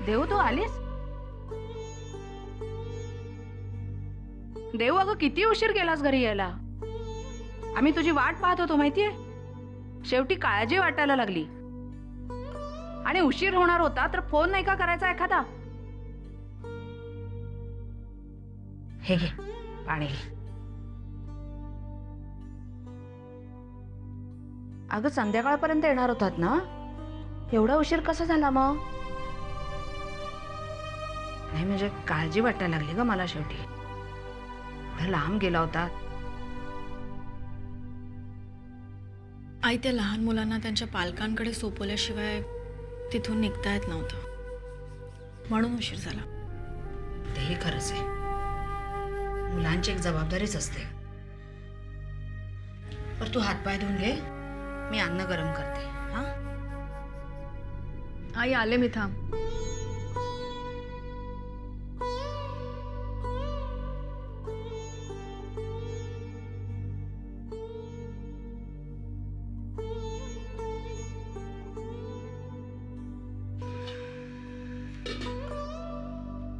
देव तू आलीस? देव अगं किती उशीर केलास घरी यायला? आम्ही तुझी वाट पाहत होतो माहितीये. शेवटी काळजी वाटायला लागली. आणि उशीर होणार होता तर फोन नाही का करायचा एखादा? हे घे पाणी घे. अगं संध्याकाळपर्यंत येणार होतात ना? एवढा उशीर कसा झाला मग? नाही म्हणजे काळजी वाटायला लागली ग मला शेवटी. एवढा लांब गेला होता. आई, त्या लहान मुलांना त्यांच्या पालकांकडे सोपवल्याशिवाय तिथून निघता येत नव्हतं, म्हणून उशीर झाला. तेही खरंच आहे. मुलांची एक जबाबदारीच असते. पर तू हातपाय धुवून घे, मी अन्न गरम करते. हा आई, आले मी, थांब.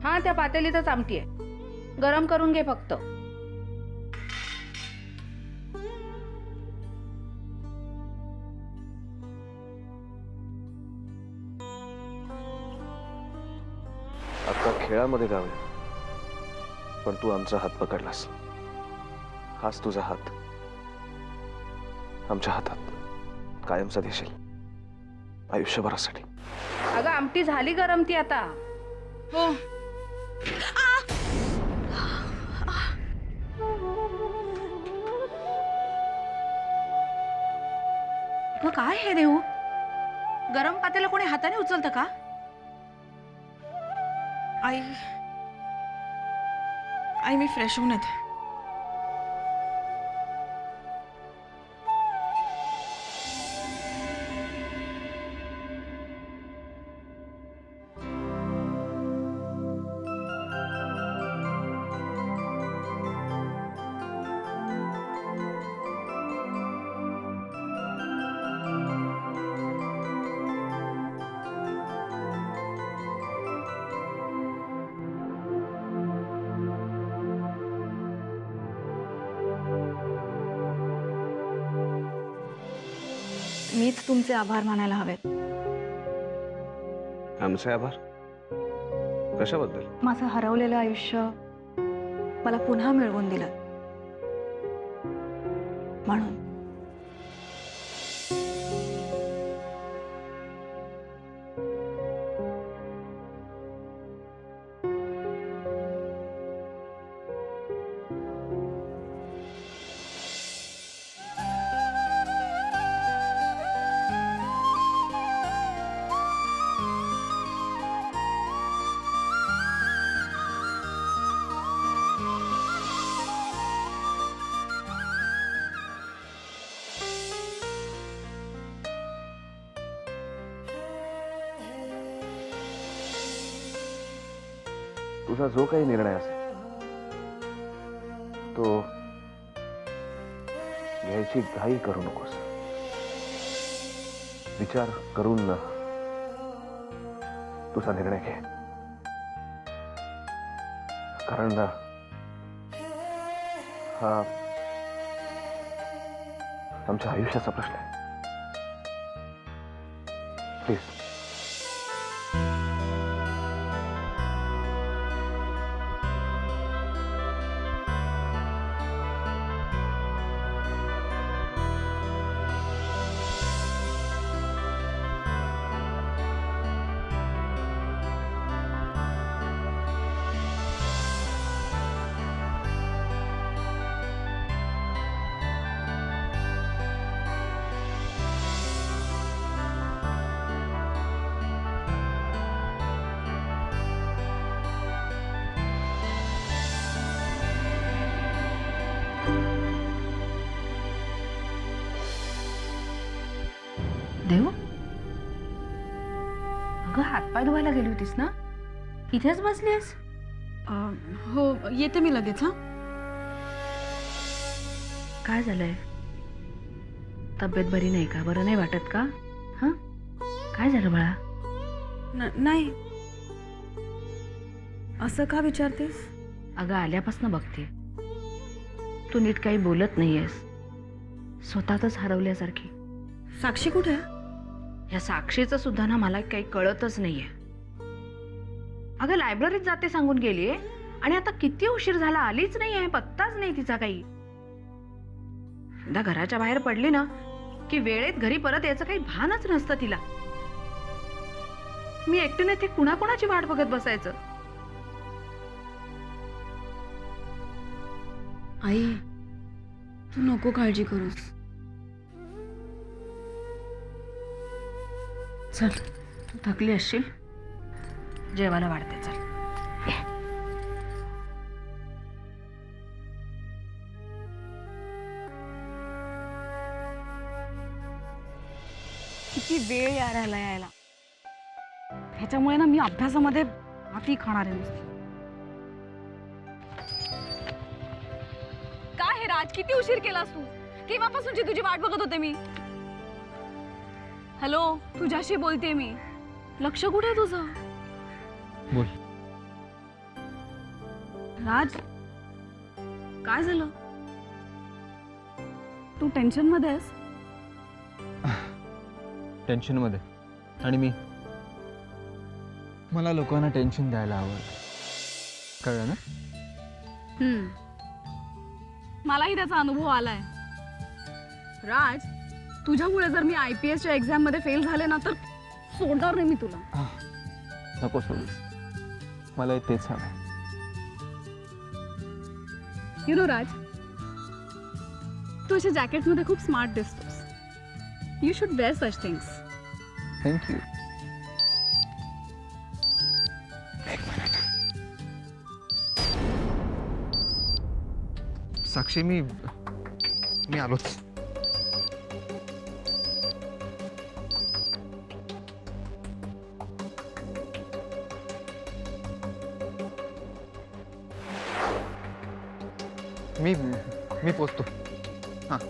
हा त्या पातेलीतच आमटी आहे. गरम करून घे फक्त. आता खेळामध्ये गावे, पण तू आमचा हात पकडलास. हाच तुझा हात आमच्या हातात कायमचा देशील, आयुष्यभरासाठी. अगं आमटी झाली गरम ती आता. हो. अगं काय हे देऊ? गरम पातेला कोणी हाताने उचलतं का? आई, मी फ्रेश होऊन येते. मीच तुमचे आभार मानायला हवेत. आमचे आभार कशाबद्दल? माझं हरवलेलं आयुष्य मला पुन्हा मिळवून दिलं म्हणून. तुझा जो काही निर्णय असेल तो घ्यायची घाई करू नकोस. विचार करून तुझा निर्णय घे. कारण हा आमच्या आयुष्याचा प्रश्न आहे. प्लीज. देव, अगं हातपाय धुवायला गेली होतीस ना? इथेच बसलीस? हो, येते मी लगेच. हा, काय झालंय? तब्येत बरी नाही का? बरं नाही वाटत का? हा, काय झालं बाळा? नाही, असं का विचारतेस? अगं आल्यापासून बघते तू नीट काही बोलत नाहीयेस, स्वतःतच हरवल्यासारखी. साक्षी कुठे आहे? या साक्षीचं सुद्धा ना मला काही कळतच नाहीये. अगं लायब्ररीत जाते सांगून गेलीये आणि आता किती उशीर झाला आलीच नाहीये, पत्ताच नाही तिचा काही. एकदा घराच्या बाहेर पडली ना की वेळेत घरी परत यायचं काही भानच नसतं तिला. मी एकटीने ते कुणाकुणाची वाट बघत बसायचं. आई, तू नको काळजी करूस. चल तू थकली असशील, जेवायला वाढते. चल ये. किती वेळ यायला यायला, ह्याच्यामुळे ना मी अभ्यासामध्ये माती खाणार आहे नुसती. काय हे राज, किती उशीर केलास तू? केव्हापासूनची तुझी वाट बघत होते मी. हॅलो, तुझ्याशी बोलते मी. लक्ष कुठे आहे तुझं? बोल. राज, काय झालं? तू टेन्शन मध्ये आहेस? टेन्शन मध्ये? आणि मला लोकांना टेन्शन द्यायला आवडतं, कळलं ना? मलाही त्याचा अनुभव आलाय. राज, तुझ्यामुळे जर मी IPSच्या एक्झाम मध्ये फेल झाले ना तर सोडणार नाही मी तुला. नको सोडू, मला तेच हवं. यु नो राज, तू अशा जॅकेट मध्ये खूप स्मार्ट दिसतोस. You should wear such things. Thank you. Sakshi, मी आलोच. मी पोचतो. हा, चल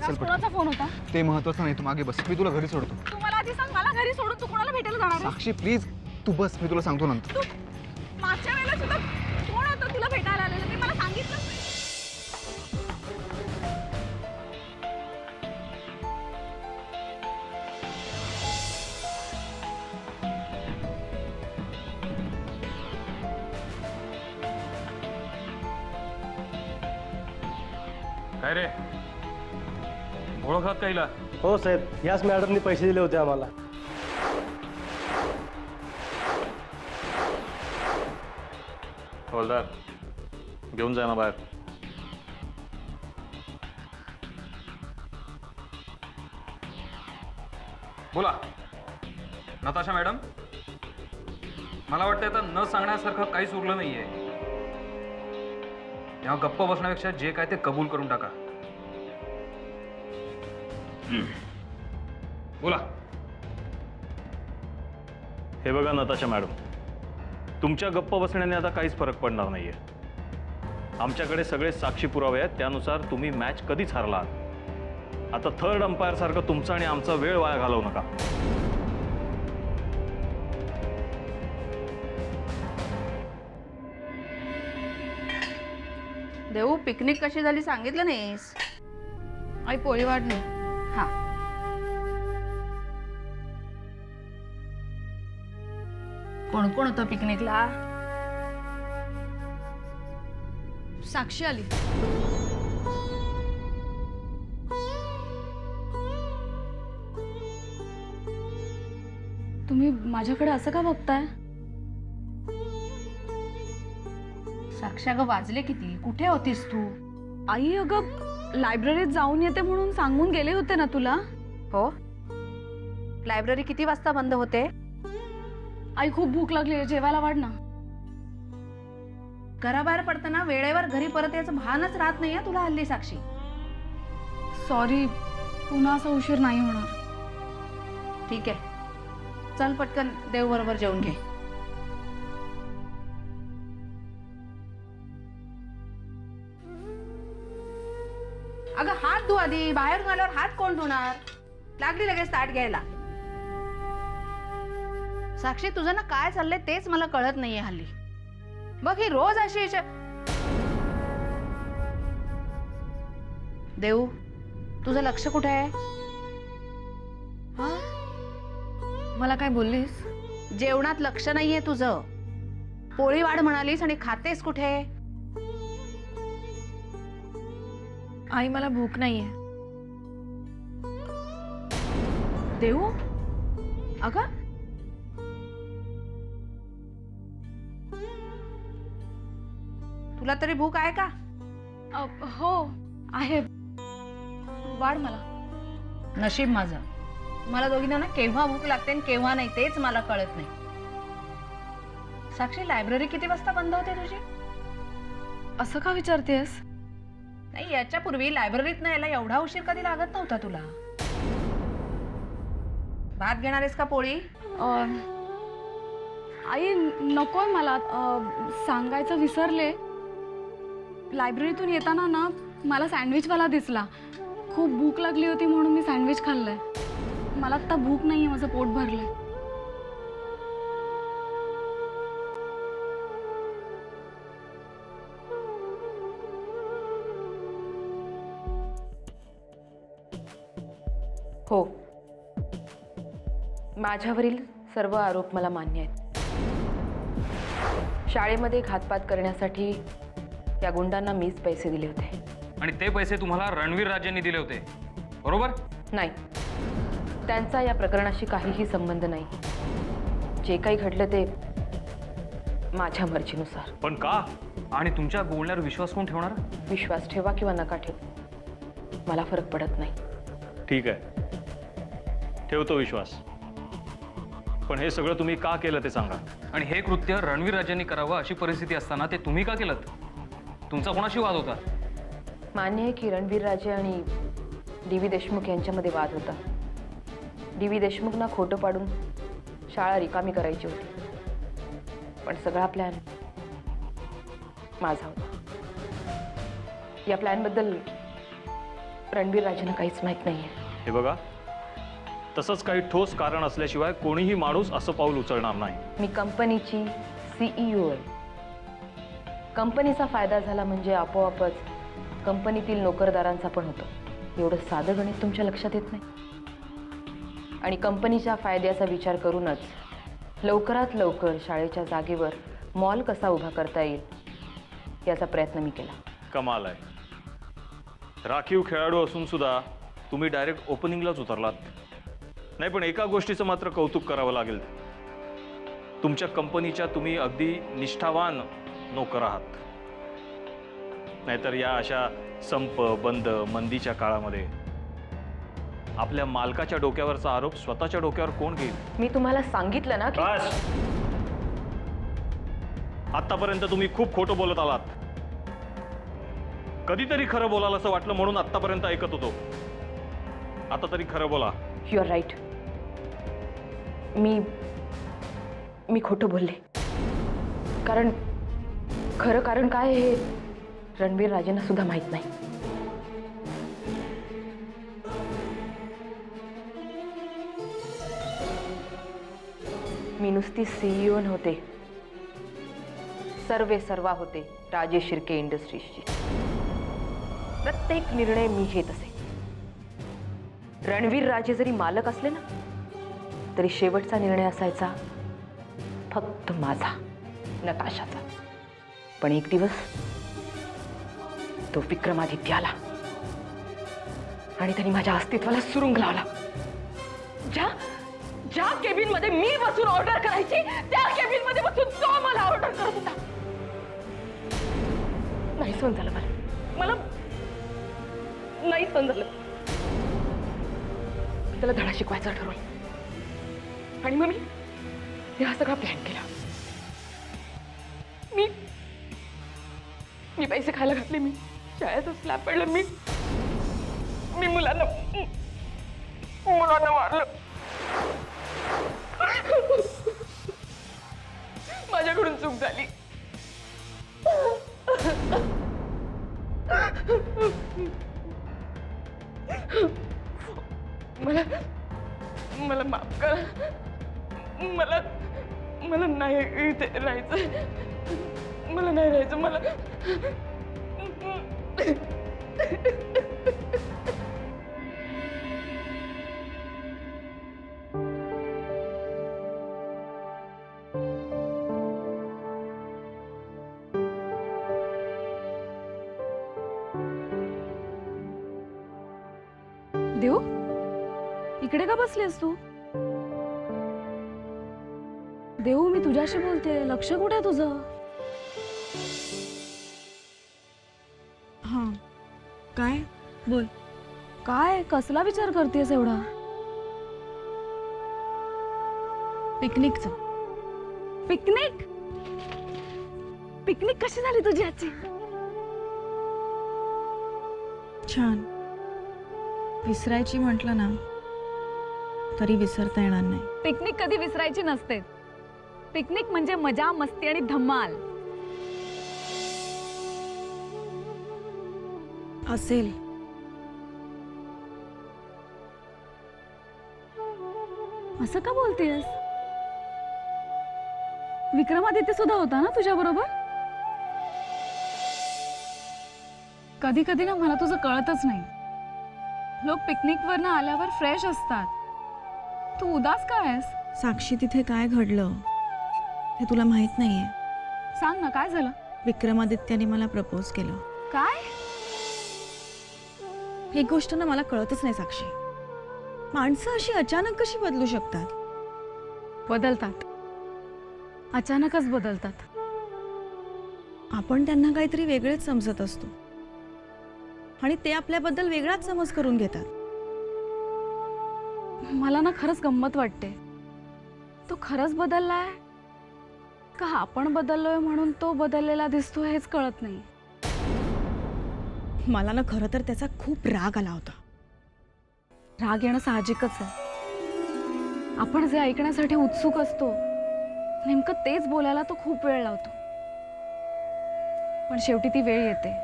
पटकन. कोणाचा फोन होता? ते महत्वाचं नाही, तू मागे बस, मी तुला घरी सोडतो. तू मला आधी सांग, मला घरी सोडून तू कोणाला भेटायला जाणार आहेस? साक्षी प्लीज, तू बस, मी तुला सांगतो नंतर. तू मागच्या वेळेला सुद्धा कोण होतं तुला भेटायला आलेलं? ते मला सांगितलंच नाही. काय रे, ओळखात काहीला? हो साहेब, याच मॅडमनी पैसे दिले होते आम्हाला. हवलदार, घेऊन जा ना बाहेर. बोला. नताशा मॅडम, मला वाटतं आता न सांगण्यासारखं काहीच उरलं नाहीये. तेव्हा गप्प बसण्यापेक्षा जे काय ते कबूल करून टाका. बोला. हे बघा नताशा मॅडम, तुमच्या गप्प बसण्याने आता काहीच फरक पडणार नाहीये. आमच्याकडे सगळे साक्षी पुरावे आहेत, त्यानुसार तुम्ही मॅच कधीच हरला आहात. आता थर्ड अंपायर सारखं तुमचा आणि आमचा वेळ वाया घालवू नका. देऊ, पिकनिक कशी झाली सांगितलं नाहीस. आई पोळी वाढली. हा, कोण कोण होतं पिकनिकला? साक्षी आली. तुम्ही माझ्याकडे असं का बघताय? साक्षी, अगं वाजले किती? कुठे होतीस तू? आई, अगं लायब्ररीत जाऊन येते म्हणून सांगून गेले होते ना तुला. हो, लायब्ररी किती वाजता बंद होते? आई, खूप भूक लागली, जेवायला वाढ ना. घराबाहेर पडताना वेळेवर घरी परत यायचं भानच राहत नाहीये तुला हल्ली साक्षी. सॉरी, पुन्हा असा उशीर नाही होणार. ठीक आहे, चल पटकन देव बरोबर जेवून घे. अगं हात धु आधी, बाहेरून आल्यावर हात कोण धुणार? लागली लगेच ताट घ्यायला. साक्षी तुझं ना काय चाललंय तेच मला कळत नाहीये हल्ली. बघ ही रोज अशी देऊ, तुझं लक्ष कुठे आहे? हा मला काय बोललीस? जेवणात लक्ष नाहीये तुझं. पोळी वाढ म्हणालीस आणि खातेस कुठे? आई मला भूक नाहीये. देऊ अगं तुला तरी भूक आहे का? हो आहे, वाढ मला. नशीब माझं. मला दोघींना ना केव्हा भूक लागते आणि केव्हा नाही तेच मला कळत नाही. साक्षी लायब्ररी किती वाजता बंद होते तुझी? असं का विचारतेस? नाही याच्यापूर्वी लायब्ररीत नाही यायला एवढा उशीर कधी लागत नव्हता तुला. भात घेणार आहेस का पोळी? आई नकोय मला, सांगायचं विसरले. लायब्ररीतून येताना ना मला सँडविचवाला दिसला. खूप भूक लागली होती म्हणून मी सँडविच खाल्लंय. मला आता भूक नाहीये, माझं पोट भरलंय. हो, माझ्यावरील सर्व आरोप मला मान्य आहेत. शाळेमध्ये घातपात करण्यासाठी या गुंडांना मीच पैसे दिले होते. आणि ते पैसे तुम्हाला रणवीर राजेंनी दिले होते, बरोबर? नाही, त्यांचा या प्रकरणाशी काहीही संबंध नाही. जे काही घडलं ते माझ्या मर्जीनुसार. पण का? आणि तुमच्या बोलण्यावर विश्वास कोण ठेवणार? विश्वास ठेवा किंवा नका ठेवू, मला फरक पडत नाही. ठीक आहे, ठेवतो विश्वास. पण हे सगळं तुम्ही का केलं ते सांगा. आणि हे कृत्य रणवीर राजेंनी करावं अशी परिस्थिती असताना ते तुम्ही का केलं? तुमचा कोणाशी वाद होता? मान्य आहे की रणवीर राजे आणि डी.व्ही. देशमुख यांच्यामध्ये वाद होता. डी.व्ही. देशमुखना खोटं पाडून शाळा रिकामी करायची होती. पण सगळा प्लॅन माझा होता. या प्लॅनबद्दल रणवीर राजेंना काहीच माहीत नाहीये. हे बघा, तसंच काही ठोस कारण असल्याशिवाय कोणीही माणूस असं पाऊल उचलणार नाही. मी कंपनीची CEO आहे. कंपनीचा फायदा झाला म्हणजे आपोआपच कंपनीतील नोकरदारांचा पण होतो. एवढं साधं गणित तुमच्या लक्षात येत नाही. आणि कंपनीच्या फायद्याचा विचार करूनच लवकरात लवकर शाळेच्या जागेवर मॉल कसा उभा करता येईल याचा प्रयत्न मी केला. कमाल आहे. राखीव खेळाडू असून सुद्धा तुम्ही डायरेक्ट ओपनिंगलाच उतरलात. नाही, पण एका गोष्टीचं मात्र कौतुक करावं लागेल. तुमच्या कंपनीच्या तुम्ही अगदी निष्ठावान नोकर आहात. नाहीतर या अशा संप, बंद, मंदीच्या काळामध्ये आपल्या मालकाच्या डोक्यावरचा आरोप स्वतःच्या डोक्यावर कोण घेईल? मी तुम्हाला सांगितलं ना की बस, आतापर्यंत तुम्ही खूप खोटं बोलत आलात. कधीतरी खरं बोलाल असं वाटलं म्हणून आतापर्यंत ऐकत होतो. आता तरी खरं बोला. You R right. मी खोटं बोलले. खरं कारण काय हे रणवीर राजेंना सुद्धा माहीत नाही. मी नुसती CEO नव्हते, सर्वा होते राजेश शिर्के इंडस्ट्रीजची. प्रत्येक निर्णय मी घेत असे. रणवीर राजे जरी मालक असले ना तरी शेवटचा निर्णय असायचा फक्त माझा, नताशाचा. पण एक दिवस तो विक्रमादित्य आला आणि त्यांनी माझ्या अस्तित्वाला सुरुंग लावला. ज्या केबिन मध्ये मी बसून ऑर्डर करायची त्या केबिन मध्ये बसून तो मला ऑर्डर करत होता. नाही सहन झालं मला नाही सहन झालं. त्याला धडा शिकवायचा ठरवलं आणि मग मी हा सगळा प्लॅन केला. मी पैसे खायला घातले. मी शाळेत स्लॅब पडलं. मी मुलांना मारलं. माझ्याकडून चूक झाली. मला माफ करा. मला मला नाही इथे राहायचं, मला नाही राहायचं, मला देऊ, इकडे का बसलीस तू? देऊ, मी तुझ्याशी बोलते, लक्ष कुठे आहे तुझं? हां, काय? बोल. काय कसला विचार करतेस एवढा? पिकनिकचं. पिकनिक? पिकनिक कशी झाली तुझी आजची? छान. विसरायची म्हटलं ना तरी विसरता येणार नाही. पिकनिक कधी विसरायची नसते. पिकनिक म्हणजे मजा, मस्ती आणि धमाल. असेल. असं का बोलतेस? विक्रमादित्य सुद्धा होता ना तुझ्या बरोबर? कधी कधी ना मला तुझं कळतच नाही. लोक पिकनिकवर ना आल्यावर फ्रेश असतात, तू उदास का आहेस? साक्षी, तिथे काय घडलं हे तुला माहित नाहीये. सांग ना, काय झालं? विक्रमादित्याने मला प्रपोज केलं. काय? एक गोष्ट ना मला कळतच नाही साक्षी, माणसं अशी अचानक कशी बदलू शकतात? बदलतात, अचानकच बदलतात. आपण त्यांना काहीतरी वेगळेच समजत असतो आणि ते आपल्याबद्दल वेगळाच समज करून घेतात. मला ना खरंच गंमत वाटते. तो खरंच बदललाय का आपण बदललोय म्हणून तो बदललेला दिसतो हेच कळत नाही. मला ना खरं तर त्याचा खूप राग आला होता. राग येणं साहजिकच आहे. आपण जे ऐकण्यासाठी उत्सुक असतो नेमकं तेच बोलायला तो खूप वेळ लावतो. पण शेवटी ती वेळ येते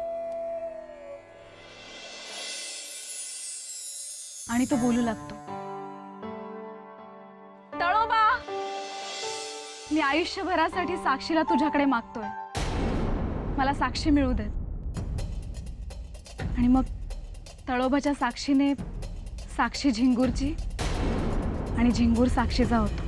आणि तो बोलू लागतो. तळोबा, मी आयुष्यभरासाठी साक्षीला तुझ्याकडे मागतोय. मला साक्षी मिळू देत. आणि मग तळोबाच्या साक्षीने साक्षी झिंगूरची आणि झिंगूर साक्षीचा होतो.